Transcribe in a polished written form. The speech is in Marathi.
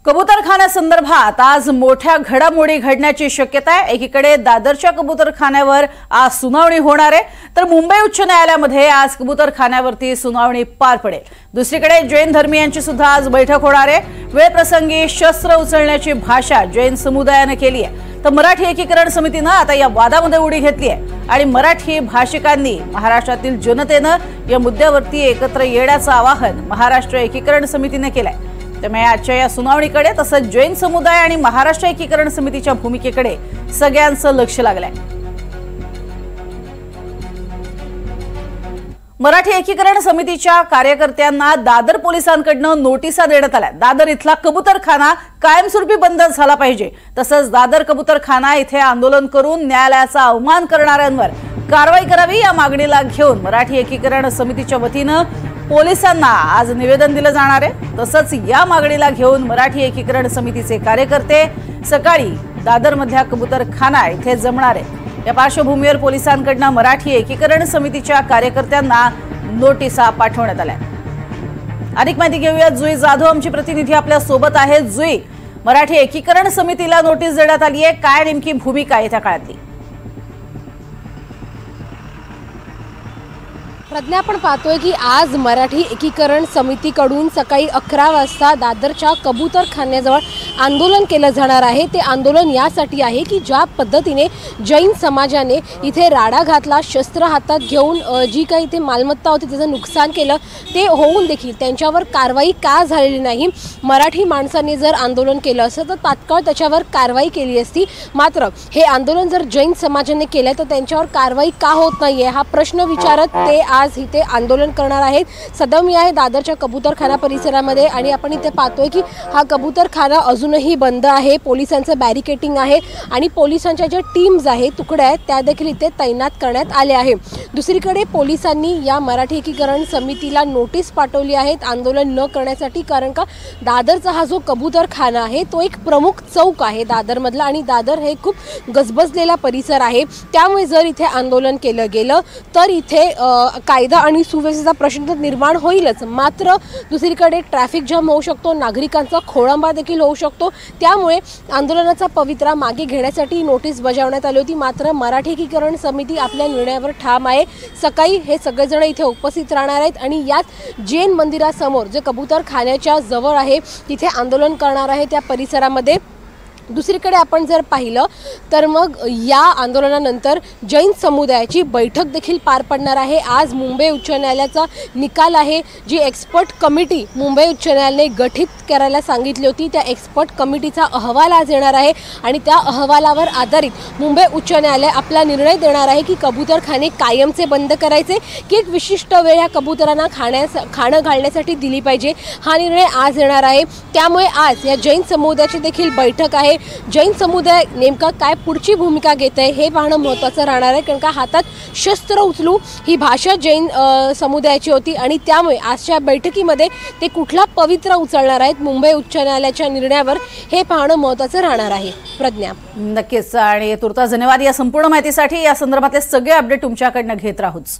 कबूतरखान्यासंदर्भात आज मोठ्या घडामोडी घडण्याची शक्यता आहे। एकीकडे दादरच्या कबूतरखान्यावर आज सुनावणी होणार आहे, तर मुंबई उच्च न्यायालयामध्ये आज कबूतरखान्यावरती सुनावणी पार पडेल। दुसरीकडे जैन धर्मीयांची सुद्धा आज बैठक होणार आहे। वेळप्रसंगी शस्त्र उचलण्याची भाषा जैन समुदायाने केली आहे, तर मराठी एकीकरण समितीने आता या वादामध्ये उडी घेतली आहे आणि मराठी भाषिकांनी महाराष्ट्रातील जनतेने या मुद्द्यावरती एकत्र येण्याचं आवाहन महाराष्ट्र एकीकरण समितीने केलंय। त्यामुळे आजच्या या सुनावणीकडे तसंच जैन समुदाय आणि महाराष्ट्र एकीकरण समितीच्या भूमिकेकडे सगळ्यांचं लक्ष लागलंय। मराठी एकीकरण समितीच्या कार्यकर्त्यांना दादर पोलिसांकडून नोटिसा देण्यात आल्या। दादर इथला कबूतरखाना कायमस्वरूपी बंद झाला पाहिजे, तसंच दादर कबूतरखाना इथे आंदोलन करून न्यायालयाचा अवमान करणाऱ्यांवर कारवाई करावी या मागणीला घेऊन मराठी एकीकरण समितीच्या वतीने पोलिसांना आज निवेदन दिलं जाणार आहे। तसंच या मागणीला घेऊन मराठी एकीकरण समितीचे कार्यकर्ते सकाळी दादरमधल्या कबूतरखाना इथे जमणार आहेत। या पार्श्वभूमीवर पोलिसांकडून मराठी एकीकरण समितीच्या कार्यकर्त्यांना नोटिसा पाठवण्यात आल्या। अधिक माहिती घेऊया, जुई जाधव आमची प्रतिनिधी आपल्या सोबत आहे। जुई, मराठी एकीकरण समितीला नोटीस देण्यात आली आहे, काय नेमकी भूमिका आहे त्या काळातली? प्रज्ञा, आपण पाहतोय की आज मराठी एकीकरण समितीकडून सकाळी 11 वाजता दादरच्या कबूतरखान्याजवळ आंदोलन केलं जाणार आहे। ते आंदोलन यासाठी आहे की ज्या पद्धतीने जैन समाजाने इथे राडा घातला, शस्त्र हातात घेऊन जी काही इथे मालमत्ता होती त्याचं नुकसान केलं, ते होऊन देखील त्यांच्यावर कारवाई का झालेली नाही। मराठी माणसांनी जर आंदोलन केलं असतं तर तात्काळ त्याच्यावर कारवाई केली असती, मात्र हे आंदोलन जर जैन समाजाने केलं तर त्यांच्यावर कारवाई का होत नाहीये हा प्रश्न विचारत ते आज इथे आंदोलन करणार आहेत। सध्या मी आहे दादरच्या कबूतरखाना परिसरामध्ये आणि आपण इथे पाहतोय की हा कबूतरखाना अजूनही बंद आहे। पोलिसांचं बॅरिकेटिंग आहे आणि पोलिसांच्या ज्या टीम्स आहेत, तुकड्या आहेत, त्या देखील इथे तैनात करण्यात आले आहे। दुसरीकडे पोलिसांनी या मराठी एकीकरण समितीला नोटीस पाठवली आहे आंदोलन न करण्यासाठी, कारण का दादरचा हा जो कबूतरखाना आहे तो एक प्रमुख चौक आहे दादरमधला आणि दादर हे खूप गजबजलेला परिसर आहे। त्यामुळे जर इथे आंदोलन केलं गेलं तर इथे कायदा आणि सुव्यवस्थेचा प्रश्न निर्माण होईलच, मात्र दुसरीकडे ट्रॅफिक जाम होऊ शकतो, नागरिकांचा खोळंबा देखील होऊ शकतो। त्यामुळे आंदोलनाचा पवित्रा मागे घेण्यासाठी नोटीस बजावण्यात आली होती, मात्र मराठी एकीकरण समिती आपल्या निर्णयावर ठाम आहे। सकाळी हे सगळेजण इथे उपस्थित राहणार आहेत आणि याच जैन मंदिरासमोर जे कबूतरखान्याच्या जवळ आहे तिथे आंदोलन करणार आहे त्या परिसरामध्ये। दुसरीकडे आपण जर पाहिलं तर मग या आंदोलनानंतर जैन समुदायाची बैठक देखील पार पडणार आहे। आज मुंबई उच्च न्यायालयाचा निकाल आहे, जी एक्सपर्ट कमिटी मुंबई उच्च न्यायालयाने गठीत करायला सांगितली होती, त्या एक्सपर्ट कमिटीचा अहवाल आज येणार आहे आणि त्या अहवालावर आधारित मुंबई उच्च न्यायालय आपला निर्णय देणार आहे की कबूतरखाने कायमचे बंद करायचे की एक विशिष्ट वेळ या कबूतरांना खाणं घालण्यासाठी दिली पाहिजे, हा निर्णय आज येणार आहे। त्यामुळे आज या जैन समुदायाची देखील बैठक आहे। जैन समुदाय नेमका काय पुढची भूमिका घेत आहे हे पाहणं महत्त्वाचं राहणार आहे, कारण का हातात शस्त्र उचलू ही भाषा जैन समुदायाची होती आणि त्यामुळे आजच्या बैठकीमध्ये ते कुठला पवित्रा उचलणार आहेत मुंबई उच्च न्यायालयाच्या निर्णयावर हे पाहणं महत्त्वाचं राहणार आहे। प्रज्ञा, नक्कीच आणि तुर्तास धन्यवाद या संपूर्ण माहितीसाठी। या संदर्भातले सगळे अपडेट तुमच्याकडनं घेत राहूच।